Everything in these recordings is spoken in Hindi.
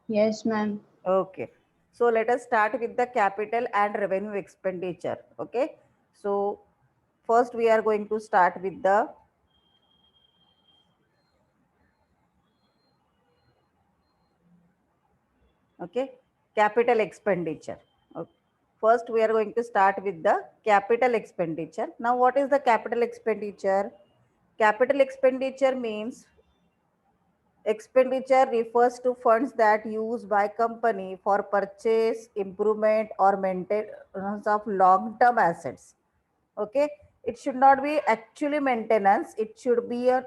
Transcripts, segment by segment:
Yes, ma'am. Okay. So let us start with the capital and revenue expenditure. Okay. So first we are going to start with the capital expenditure. Okay. First we are going to start with the capital expenditure. Now what is the capital expenditure? Capital expenditure means expenditure refers to funds that used by company for purchase, improvement or maintenance of long-term assets. Okay, it should not be actually maintenance, it should be a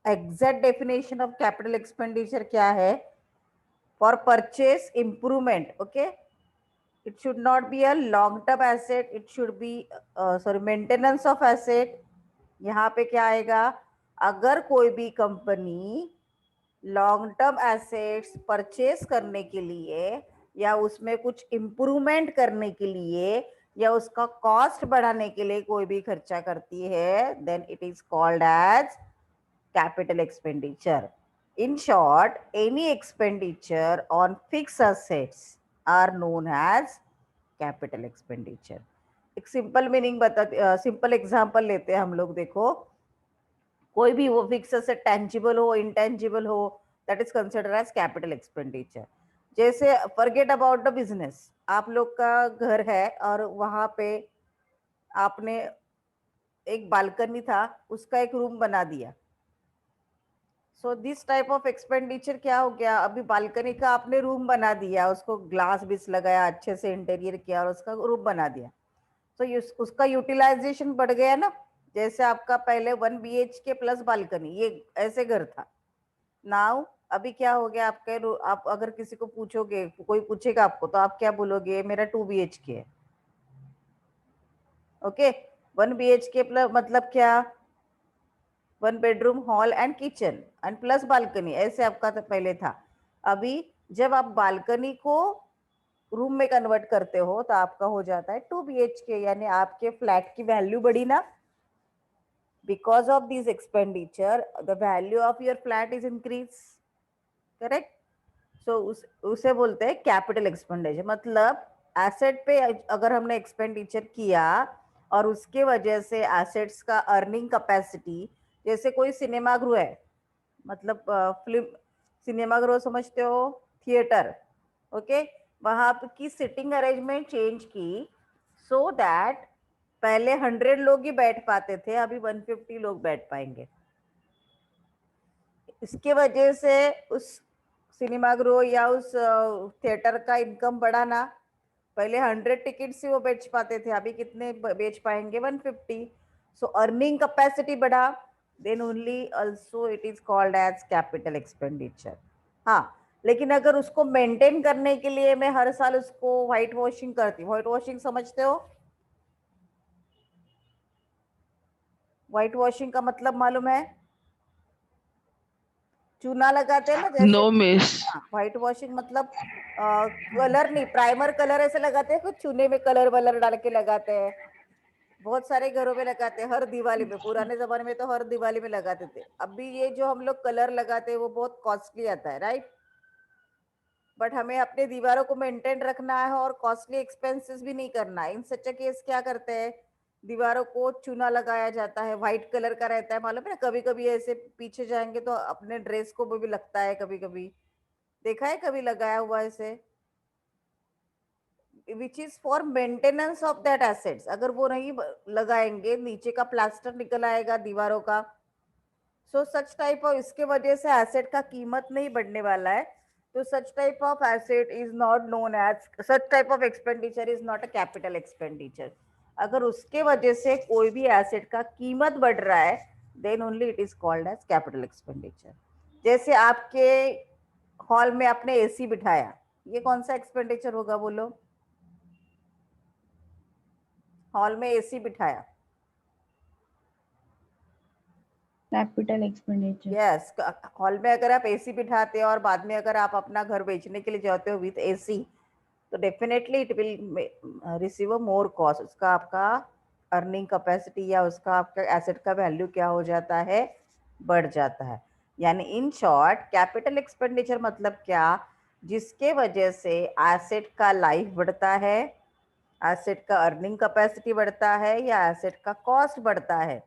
exact definition of capital expenditure क्या है? For purchase, improvement. Okay, it should not be a long term asset, it should be maintenance of asset. यहाँ पे क्या आएगा? अगर कोई भी company long term assets purchase करने के लिए या उसमें कुछ इम्प्रूवमेंट करने के लिए या उसका कॉस्ट बढ़ाने के लिए कोई भी खर्चा करती है, then it is called as capital expenditure. In short, any expenditure on fixed assets are known as capital expenditure. एक सिंपल मीनिंग बता, सिंपल एग्जांपल लेते हैं हम लोग. देखो, कोई भी वो फिक्स एसेट टेंजिबल हो, इंटेंजिबल हो, that is consider as capital expenditure. जैसे फॉरगेट अबाउट द बिजनेस, आप लोग का घर है और वहां पे आपने एक बालकनी था, उसका एक रूम बना दिया. So this type of expenditure क्या हो गया? अभी बालकनी का आपने रूम बना दिया, उसको ग्लास बिस लगाया, अच्छे से इंटीरियर किया और उसका रूम बना दिया. तो उसका यूटिलाइजेशन बढ़ गया ना. जैसे आपका पहले 1 BHK प्लस बालकनी, ये ऐसे घर था. नाउ अभी क्या हो गया? आप अगर किसी को पूछोगे, कोई पूछेगा आपको, तो आप क्या बोलोगे? मेरा 2 BHK है. ओके, 1 BHK प्लस मतलब क्या? 1 bedroom, hall and kitchen and plus balcony, ऐसे आपका तो पहले था. अभी जब आप बालकनी को रूम में कन्वर्ट करते हो तो आपका हो जाता है 2 BHK, यानी आपके फ्लैट की वैल्यू बढ़ी ना. Because of this expenditure the value of your flat is increase. Correct. So उसे बोलते हैं कैपिटल एक्सपेंडिचर. मतलब एसेट पे अगर हमने एक्सपेंडिचर किया और उसके वजह से एसेट्स का अर्निंग कैपेसिटी, जैसे कोई सिनेमा गृह है, मतलब फिल्म सिनेमा गृह समझते हो, थिएटर. ओके, वहां की सिटिंग अरेंजमेंट चेंज की सो दैट पहले 100 लोग ही बैठ पाते थे, अभी 150 लोग बैठ पाएंगे. इसके वजह से उस सिनेमा गृह या उस थिएटर का इनकम बढ़ा ना. पहले 100 टिकट से वो बेच पाते थे, अभी कितने बेच पाएंगे? 150. सो अर्निंग कैपेसिटी बढ़ा, then only also it is called as capital expenditure. हाँ, लेकिन अगर उसको मेंटेन करने के लिए मैं हर साल उसको व्हाइट वॉशिंग करती हूँ. व्हाइट वॉशिंग समझते हो? व्हाइट वॉशिंग का मतलब मालूम है? चूना लगाते हैं ना जैसे. No, miss. हाँ, व्हाइट वॉशिंग मतलब कलर नहीं, प्राइमर कलर ऐसे लगाते हैं, कुछ चूने में कलर वलर डाल के लगाते हैं. बहुत सारे घरों में लगाते हैं, हर दिवाली में. पुराने जमाने में तो हर दिवाली में लगाते थे. अभी ये जो हम लोग कलर लगाते हैं वो बहुत कॉस्टली आता है, राइट. बट हमें अपने दीवारों को मेंटेन रखना है और कॉस्टली एक्सपेंसेस भी नहीं करना है. इन सच अ केस क्या करते हैं? दीवारों को चूना लगाया जाता है, व्हाइट कलर का रहता है, मालूम है ना. कभी कभी ऐसे पीछे जाएंगे तो अपने ड्रेस को भी लगता है, कभी कभी देखा है कभी लगाया हुआ ऐसे, which is for maintenance of that assets. अगर वो नहीं लगाएंगे, नीचे का प्लास्टर निकल आएगा दीवारों का. सो सच टाइप ऑफ, इसके वजह से एसेट का कीमत नहीं बढ़ने वाला है. तो such type of asset is not known as, such type of expenditure is not a capital expenditure. अगर उसके वजह से कोई भी एसेट का कीमत बढ़ रहा है, then only it is called as capital expenditure. जैसे आपके हॉल में आपने एसी बिठाया, ये कौन सा एक्सपेंडिचर होगा बोलो? हॉल में एसी बिठाया, Capital expenditure. यस. हॉल में अगर आप एसी बिठाते हो और बाद में अगर आप अपना घर बेचने के लिए जाते हो विथ एसी, तो definitely it will receive a more cost. उसका आपका अर्निंग कैपेसिटी या उसका आपका एसेट का वैल्यू क्या हो जाता है? बढ़ जाता है. यानी इन शॉर्ट कैपिटल एक्सपेंडिचर मतलब क्या? जिसके वजह से एसेट का लाइफ बढ़ता है, एसेट का अर्निंग कैपेसिटी बढ़ता है या एसेट का कॉस्ट बढ़ता है,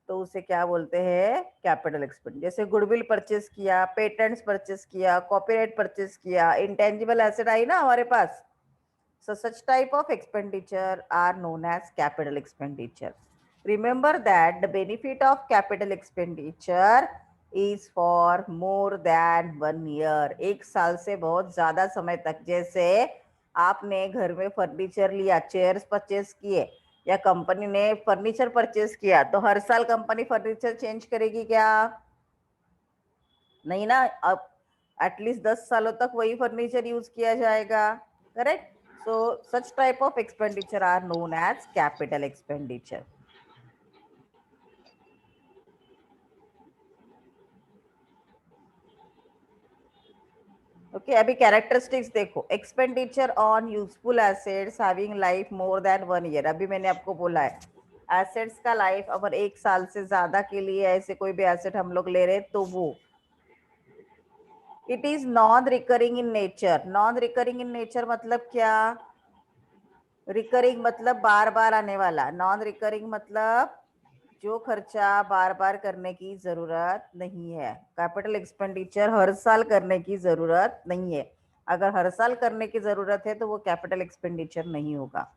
तो उसे क्या बोलते हैं? Capital expenditure. जैसे गुडविल परचेस किया, पेटेंट्स परचेस किया, कॉपीराइट परचेस किया, इंटेंजिबल एसेट आई ना हमारे पास। So such type of expenditure are known as capital expenditure. Remember that the benefit of capital expenditure is for more than 1 year. एक साल से बहुत ज्यादा समय तक। जैसे आपने घर में फर्नीचर लिया, चेयर्स परचेस किए, या कंपनी ने फर्नीचर परचेस किया, तो हर साल कंपनी फर्नीचर चेंज करेगी क्या? नहीं ना। अब एटलीस्ट 10 सालों तक वही फर्नीचर यूज किया जाएगा। Correct? So such type of expenditure are known as capital expenditure. Okay, अभी कैरेक्टरिस्टिक्स देखो। Expenditure on useful assets having life more than 1 year. अभी मैंने आपको बोला है एसेट्स का लाइफ अगर 1 साल से ज्यादा के लिए ऐसे कोई भी एसेट हम लोग ले रहे तो वो it is non recurring in nature. Non recurring in nature मतलब क्या? रिकरिंग मतलब बार बार आने वाला, नॉन रिकरिंग मतलब जो खर्चा बार बार करने की जरूरत नहीं है। कैपिटल एक्सपेंडिचर हर साल करने की जरूरत नहीं है। अगर हर साल करने की जरूरत है तो वो कैपिटल एक्सपेंडिचर नहीं होगा।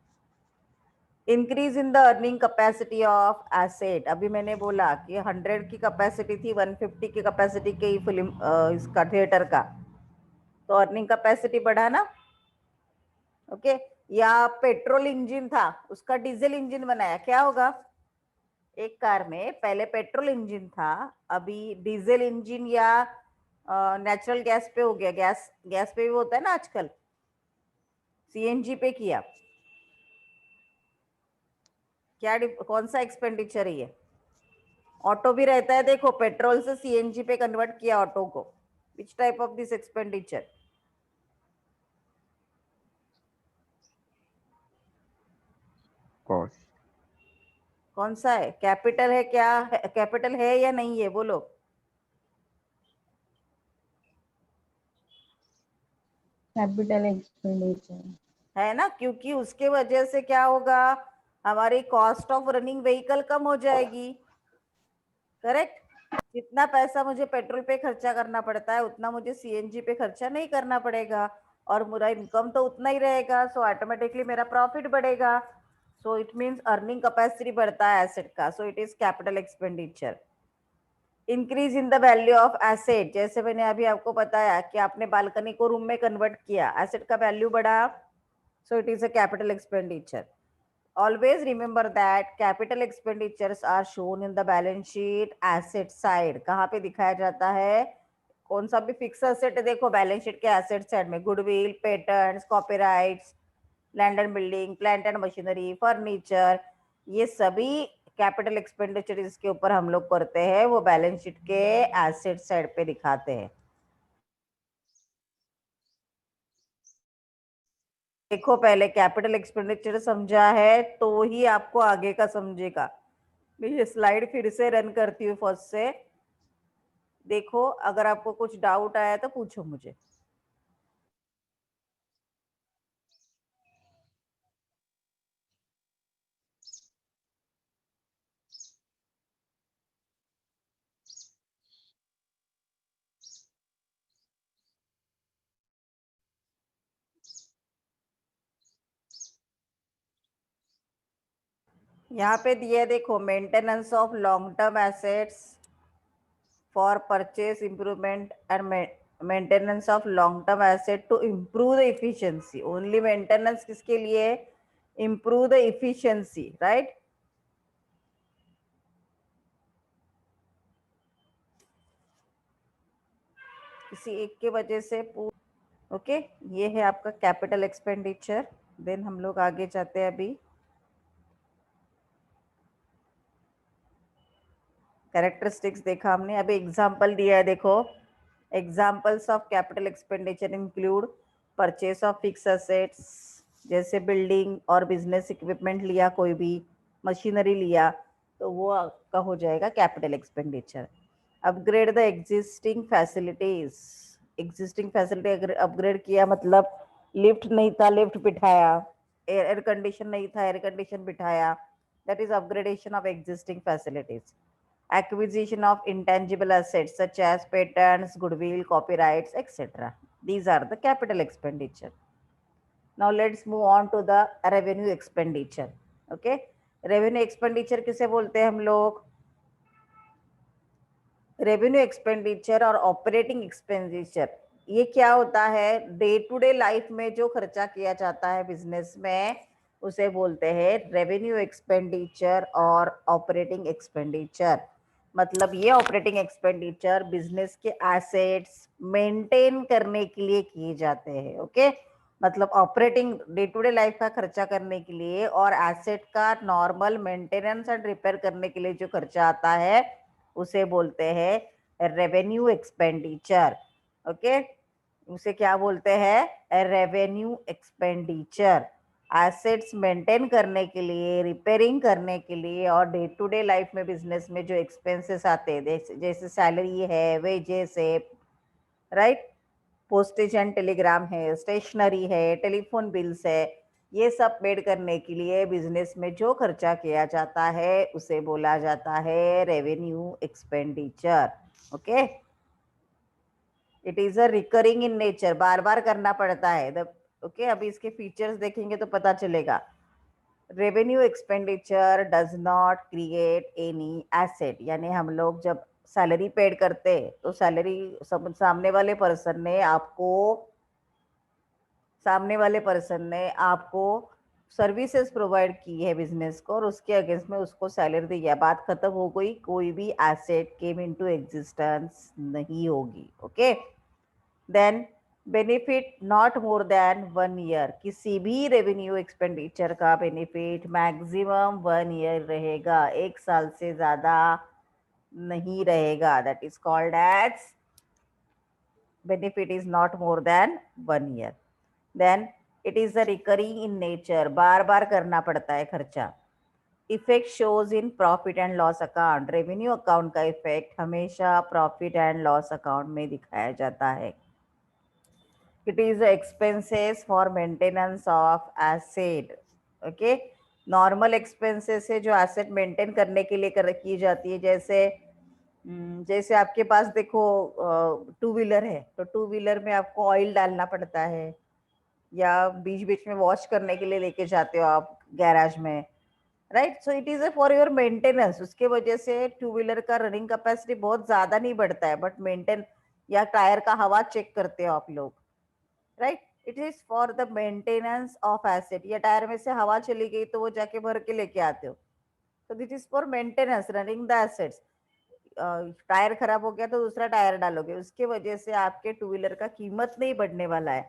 Increase in the earning capacity of asset. अभी मैंने बोला कि 100 की कैपेसिटी थी, 150 की कैपेसिटी की फिल्म इसका थिएटर का, तो अर्निंग कैपेसिटी बढ़ा ना। ओके। या पेट्रोल इंजन था, उसका डीजल इंजन बनाया, क्या होगा? एक कार में पहले पेट्रोल इंजन था, अभी डीजल इंजन या नेचुरल गैस पे हो गया। गैस गैस पे भी होता है ना आजकल, सीएनजी पे किया। क्या कौन सा एक्सपेंडिचर है ये? ऑटो भी रहता है, देखो पेट्रोल से सीएनजी पे कन्वर्ट किया ऑटो को। Which type of this expenditure? Cost. कौन सा है? कैपिटल है क्या? कैपिटल है या नहीं है, बोलो। कैपिटल एक्सपेंडिचर है ना, क्योंकि उसके वजह से क्या होगा? हमारी कॉस्ट ऑफ रनिंग व्हीकल कम हो जाएगी। करेक्ट? जितना पैसा मुझे पेट्रोल पे खर्चा करना पड़ता है उतना मुझे सीएनजी पे खर्चा नहीं करना पड़ेगा, और मेरा इनकम तो उतना ही रहेगा, सो ऑटोमेटिकली मेरा प्रॉफिट बढ़ेगा। So it means earning capacity बढ़ता है एसेट का, so it is capital expenditure. Increase in the value of asset. जैसे मैंने अभी आपको बताया कि आपने बालकनी को रूम में कन्वर्ट किया, एसेट का वैल्यू बढ़ा, so it is a capital expenditure. Always remember that capital expenditures are shown in the balance sheet asset side. कहाँ पे दिखाया जाता है? कौन सा भी फिक्स एसेट है, देखो बैलेंस शीट के एसेट साइड में goodwill, patents, copyrights, land and building, plant and machinery, furniture, ये सभी कैपिटल एक्सपेंडिचर इसके ऊपर हम लोग करते हैं, वो बैलेंस शीट के एसेट साइड पे दिखाते हैं। देखो पहले कैपिटल एक्सपेंडिचर समझा है तो ही आपको आगे का समझेगा। मैं ये स्लाइड फिर से रन करती हूँ फर्स्ट से। देखो अगर आपको कुछ डाउट आया तो पूछो मुझे। यहाँ पे दिया देखो, maintenance of long term assets for purchase improvement and maintenance of long term asset to improve the efficiency. Only maintenance किसके लिए? Improve the efficiency, right? किसी एक के वजह से ओके। ये है आपका कैपिटल एक्सपेंडिचर। देन हम लोग आगे जाते हैं। अभी कैरेक्टरिस्टिक्स देखा हमने, अभी एग्जाम्पल दिया है, देखो examples of capital expenditure include purchase of fix assets, जैसे बिल्डिंग और बिजनेस इक्विपमेंट लिया, कोई भी मशीनरी लिया तो वो आपका हो जाएगा capital expenditure. Upgrade the existing facilities, existing facility upgrade किया मतलब लिफ्ट नहीं था लिफ्ट बिठाया, एयर कंडीशन नहीं था एयर कंडीशन बिठाया, that is upgradation of existing facilities. Acquisition of intangible assets such as patents, goodwill, copyrights, etc. These are the capital expenditure. Now let's move on to the revenue expenditure. Okay, revenue expenditure किसे बोलते हैं हम लोग? रेवेन्यू एक्सपेंडिचर और ऑपरेटिंग एक्सपेंडिचर, ये क्या होता है? डे टू डे लाइफ में जो खर्चा किया जाता है बिजनेस में, उसे बोलते हैं रेवेन्यू एक्सपेंडिचर और ऑपरेटिंग एक्सपेंडिचर. मतलब ये ऑपरेटिंग एक्सपेंडिचर बिजनेस के एसेट्स मेंटेन करने के लिए किए जाते हैं. ओके, मतलब operating day to day life का खर्चा करने के लिए और एसेट का नॉर्मल मेंटेनेंस एंड रिपेयर करने के लिए जो खर्चा आता है उसे बोलते हैं रेवेन्यू एक्सपेंडिचर. ओके, उसे क्या बोलते हैं? Revenue expenditure. एसेट्स मेंटेन करने के लिए, रिपेयरिंग करने के लिए और डे टू डे लाइफ में बिजनेस में जो एक्सपेंसेस आते हैं, जैसे सैलरी है, वेजेस है, राइट, पोस्टेज एंड टेलीग्राम है, स्टेशनरी है, टेलीफोन बिल्स है, ये सब पेड करने के लिए बिजनेस में जो खर्चा किया जाता है उसे बोला जाता है revenue expenditure. Okay, it is a recurring in nature, बार बार करना पड़ता है. ओके, अभी इसके फीचर्स देखेंगे तो पता चलेगा. Revenue expenditure does not create any asset, यानी हम लोग जब सैलरी पेड करते हैं तो सैलरी सामने वाले पर्सन ने आपको सर्विसेज प्रोवाइड की है बिजनेस को और उसके अगेंस्ट में उसको सैलरी दी है, बात खत्म हो गई, कोई भी एसेट केम इनटू एग्जिस्टेंस नहीं होगी. Okay, then benefit not more than 1 year, किसी भी रेवेन्यू एक्सपेंडिचर का बेनिफिट मैक्सिमम 1 ईयर रहेगा, 1 साल से ज्यादा नहीं रहेगा. That is called as benefit is not more than 1 year. Then it is a recurring in nature, बार बार करना पड़ता है खर्चा. Effect shows in profit and loss account, revenue account का इफेक्ट हमेशा प्रॉफिट एंड लॉस अकाउंट में दिखाया जाता है. It is expenses for maintenance of asset. Okay, normal expenses है जो एसेट मेंटेन करने के लिए की जाती है. जैसे आपके पास देखो टू व्हीलर है तो टू व्हीलर में आपको ऑयल डालना पड़ता है या बीच बीच में वॉश करने के लिए लेके जाते हो आप गैराज में, right. So it is A for your maintenance. उसके वजह से टू व्हीलर का रनिंग कैपेसिटी बहुत ज्यादा नहीं बढ़ता है, बट मेंटेन या टायर का हवा चेक करते हो आप लोग, right. It is for the maintenance of asset, या टायर में से हवा चली गई तो वो जाके भर के लेके आते हो. तो this is for maintenance, running the assets. Tyre खराब हो गया तो दूसरा टायर डालोगे, उसके वजह से आपके टू व्हीलर का कीमत नहीं बढ़ने वाला है.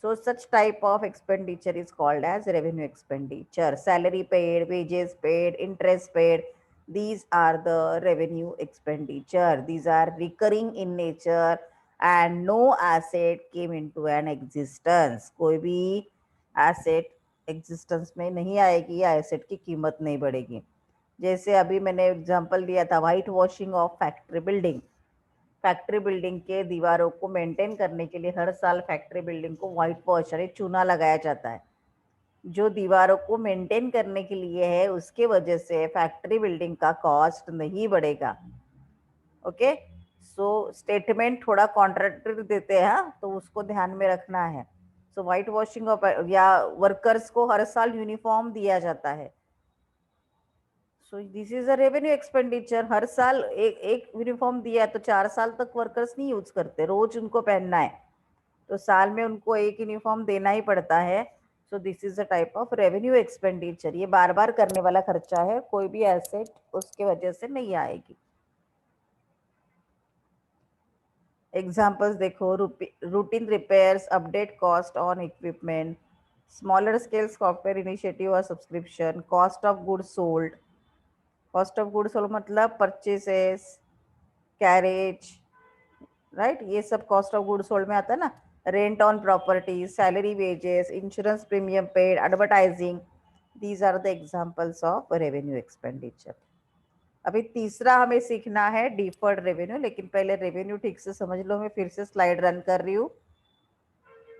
So such type of expenditure is called as revenue expenditure. Salary paid, wages paid, interest paid, these are the revenue expenditure. These are recurring in nature and no asset came into an existence. कोई भी asset existence में नहीं आएगी या asset की कीमत नहीं बढ़ेगी. जैसे अभी मैंने एग्जांपल दिया था white washing of factory building. Factory building के दीवारों को मेंटेन करने के लिए हर साल फैक्ट्री बिल्डिंग को व्हाइट वॉश यानी चूना लगाया जाता है. जो दीवारों को मेंटेन करने के लिए है उसके वजह से फैक्ट्री बिल्डिंग का कॉस्ट नहीं बढ़ेगा. ओके, सो स्टेटमेंट थोड़ा कॉन्ट्रैक्टर देते हैं, तो उसको ध्यान में रखना है. सो व्हाइट वॉशिंग ऑफ या वर्कर्स को हर साल यूनिफॉर्म दिया जाता है. So this is a revenue expenditure. हर साल एक यूनिफॉर्म दिया है तो 4 साल तक वर्कर्स नहीं यूज करते, रोज उनको पहनना है, तो साल में उनको एक यूनिफॉर्म देना ही पड़ता है. So this is a type of revenue expenditure. ये बार बार करने वाला खर्चा है, कोई भी एसेट उसके वजह से नहीं आएगी. एग्जाम्पल्स देखो, routine repairs, update cost on equipment, smaller scale software initiative और subscription, cost of goods sold. Cost of goods sold मतलब परचेसेस, कैरेज, राइट, ये सब कॉस्ट ऑफ गुड्स सोल्ड में आता है ना. Rent on property, salary, wages, insurance premium paid, advertising, these are the examples of revenue expenditure. अभी तीसरा हमें सीखना है डिफर्ड रेवेन्यू, लेकिन पहले रेवेन्यू ठीक से समझ लो। मैं फिर से स्लाइड रन कर रही हूँ,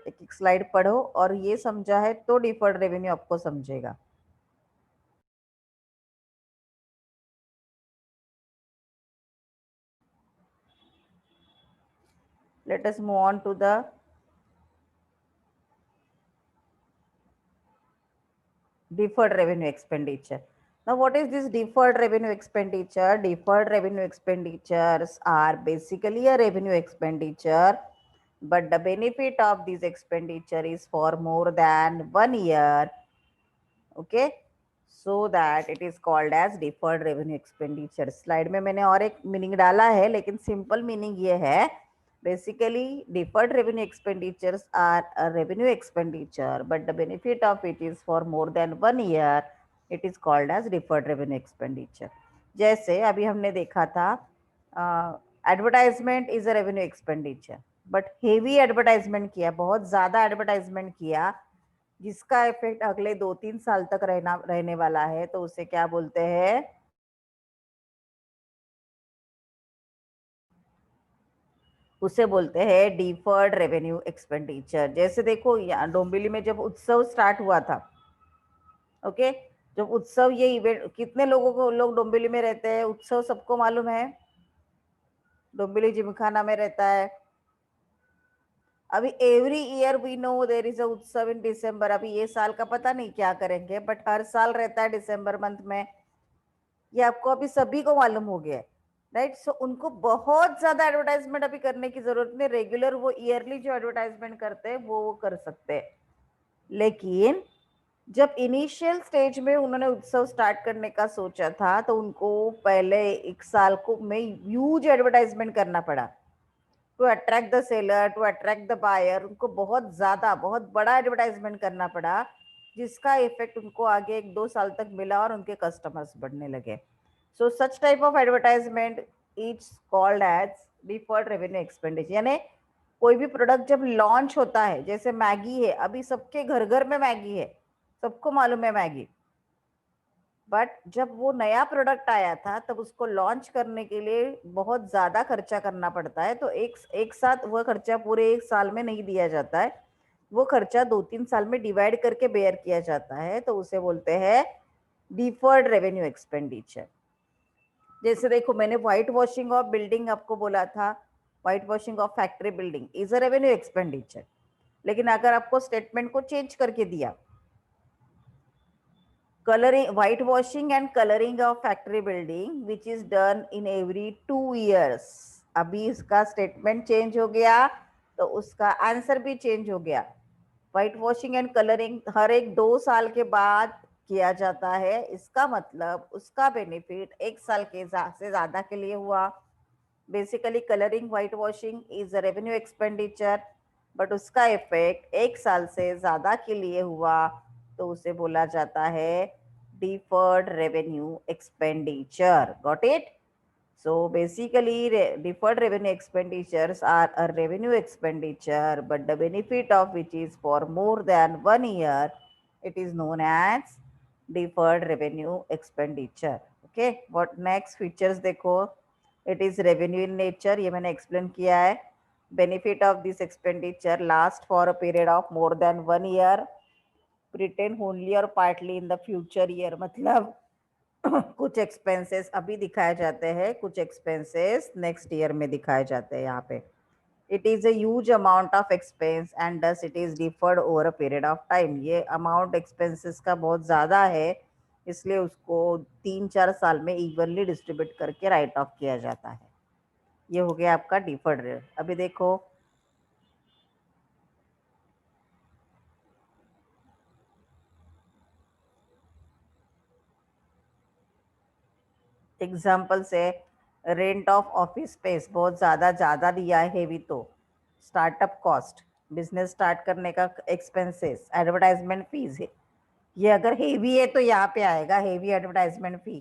एक एक स्लाइड पढ़ो और ये समझा है तो डिफर्ड रेवेन्यू आपको समझेगा। Let us move on to the deferred revenue expenditure. Now, what is this deferred revenue expenditure? Deferred revenue expenditures are basically a revenue expenditure, but the benefit of this expenditure is for more than 1 year. Okay, so that it is called as deferred revenue expenditure. Slide में मैंने और एक मीनिंग डाला है, लेकिन सिंपल मीनिंग ये है, basically deferred revenue expenditures are a revenue expenditure, but the benefit of it is for more than 1 year. It is called as deferred revenue expenditure. जैसे अभी हमने देखा था, advertisement is a revenue expenditure, but heavy advertisement किया, बहुत ज्यादा एडवर्टाइजमेंट किया, जिसका इफेक्ट अगले 2-3 साल तक रहने वाला है, तो उसे क्या बोलते हैं? उसे बोलते हैं डिफर्ड रेवेन्यू एक्सपेंडिचर। जैसे देखो, यहाँ डोंबिवली में जब उत्सव स्टार्ट हुआ था, ओके, जब उत्सव, ये इवेंट, कितने लोग डोंबिवली में रहते हैं? उत्सव सबको मालूम है, डोंबिवली जिमखाना में रहता है। अभी every year we know there is a utsav in दिसंबर। अभी ये साल का पता नहीं क्या करेंगे, बट हर साल रहता है दिसंबर मंथ में, ये आपको अभी सभी को मालूम हो गया है, राइट? सो उनको बहुत ज्यादा एडवर्टाइजमेंट अभी करने की जरूरत नहीं, रेगुलर वो ईयरली जो एडवर्टाइजमेंट करते हैं वो कर सकते हैं। लेकिन जब इनिशियल स्टेज में उन्होंने उत्सव स्टार्ट करने का सोचा था, तो उनको पहले 1 साल को में ह्यूज एडवर्टाइजमेंट करना पड़ा to attract the seller, to attract the buyer. उनको बहुत ज्यादा, बहुत बड़ा एडवर्टाइजमेंट करना पड़ा, जिसका इफेक्ट उनको आगे 1-2 साल तक मिला और उनके कस्टमर्स बढ़ने लगे। So such type of advertisement is called as deferred revenue expenditure. यानी कोई भी प्रोडक्ट जब लॉन्च होता है, जैसे मैगी है, अभी सबके घर घर में मैगी है, सबको मालूम है मैगी, बट जब वो नया प्रोडक्ट आया था, तब उसको लॉन्च करने के लिए बहुत ज्यादा खर्चा करना पड़ता है। तो एक साथ वह खर्चा पूरे 1 साल में नहीं दिया जाता है, वो खर्चा 2-3 साल में डिवाइड करके बेयर किया जाता है, तो उसे बोलते हैं डिफर्ड रेवेन्यू एक्सपेंडिचर। जैसे देखो, मैंने व्हाइट वॉशिंग ऑफ बिल्डिंग आपको बोला था, white washing of factory building is a revenue expenditure. लेकिन अगर आपको स्टेटमेंट को चेंज करके दिया, coloring, white washing and coloring of factory building which is done in every 2 years, अभी इसका स्टेटमेंट चेंज हो गया तो उसका आंसर भी चेंज हो गया। व्हाइट वॉशिंग एंड कलरिंग हर एक 2 साल के बाद किया जाता है, इसका मतलब उसका बेनिफिट 1 साल के से ज्यादा के लिए हुआ। Basically colouring, white washing is a revenue expenditure, but उसका इफेक्ट 1 साल से ज्यादा के लिए हुआ, तो उसे बोला जाता है deferred revenue expenditure. Got it? So basically, deferred revenue expenditures are a revenue expenditure, but the benefit of which is for more than 1 year. It is known as deferred revenue expenditure. Okay. What next features देखो? It is revenue in nature. ये मैंने explain किया है. Benefit of this expenditure last for a period of more than 1 year. Retain only or partly in the future year. मतलब कुछ एक्सपेंसेस अभी दिखाए जाते हैं, कुछ एक्सपेंसेस नेक्स्ट ईयर में दिखाए जाते हैं। यहाँ पे it is a huge amount of expense and thus it is deferred over a period of time. ये अमाउंट एक्सपेंसेस का बहुत ज्यादा है, इसलिए उसको 3-4 साल में इवनली डिस्ट्रीब्यूट करके राइट ऑफ किया जाता है। ये हो गया आपका डिफर्ड रेट। अभी देखो, एग्जाम्पल से रेंट ऑफ ऑफिस स्पेस बहुत ज़्यादा दिया है हेवी, तो स्टार्टअप कॉस्ट, बिजनेस स्टार्ट करने का एक्सपेंसेस, एडवर्टाइजमेंट फीस है, ये अगर हेवी है तो यहाँ पे आएगा heavy advertisement fee.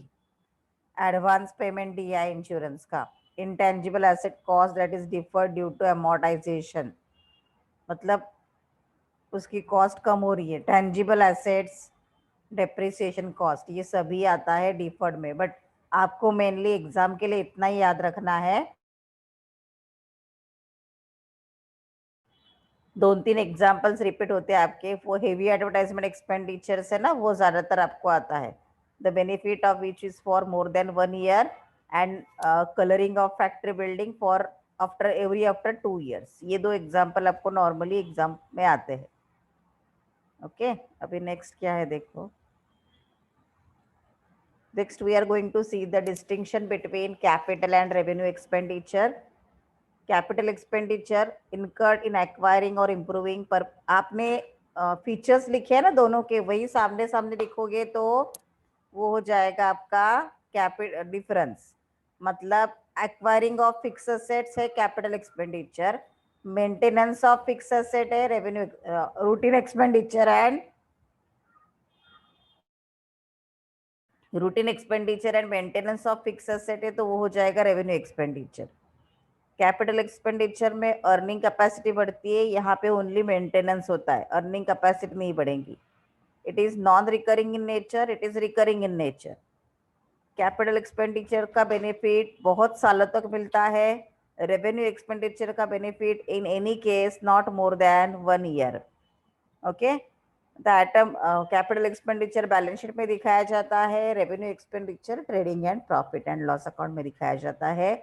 Advance payment दिया है इंश्योरेंस का। Intangible asset cost that is deferred due to amortisation, मतलब उसकी कॉस्ट कम हो रही है। टेंजिबल एसेट्स, डेप्रिसिएशन कॉस्ट, ये सभी आता है डिफर्ड में, बट आपको मेनली एग्जाम के लिए इतना ही याद रखना है, 2-3 एग्जाम्पल्स रिपीट होते हैं आपके, वो हेवी एडवर्टाइजमेंट एक्सपेंडिचर से ना, वो ज्यादातर आपको आता है। The benefit of which is for more than 1 year and colouring of factory building for after 2 years. ये 2 एग्जाम्पल आपको नॉर्मली एग्जाम में आते हैं। ओके अभी नेक्स्ट क्या है देखो। Next we are going to see the distinction between capital and revenue expenditure. Capital expenditure incurred in acquiring और इम्प्रूविंग पर, आपने फीचर्स लिखे हैं ना दोनों के, वही सामने सामने लिखोगे तो वो हो जाएगा आपका कैपिटल डिफरेंस। मतलब एक्वायरिंग ऑफ फिक्स एसेट्स है capital expenditure, maintenance of fix asset है revenue routine expenditure, and routine expenditure and maintenance of fix asset है तो वो हो जाएगा रेवेन्यू एक्सपेंडिचर। कैपिटल एक्सपेंडिचर में अर्निंग कैपेसिटी बढ़ती है, यहाँ पे ओनली मेंटेनेंस होता है, अर्निंग कैपेसिटी नहीं बढ़ेगी। It is non recurring in nature, it is recurring in nature. Capital expenditure का बेनिफिट बहुत सालों तक मिलता है, रेवेन्यू एक्सपेंडिचर का benefit in any case not more than 1 year. Okay the item capital expenditure balance sheet में दिखाया जाता है, revenue expenditure trading and profit and loss account में दिखाया जाता है।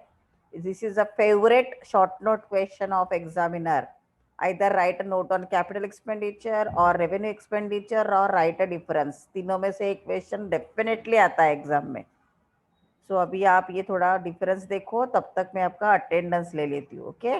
This is a favorite short note question of examiner. Either write a note on capital expenditure or revenue expenditure or write a difference. तीनों में से एक क्वेश्चन डेफिनेटली आता है एग्जाम में। सो अभी आप ये थोड़ा डिफरेंस देखो, तब तक मैं आपका अटेंडेंस ले लेती हूँ। ओके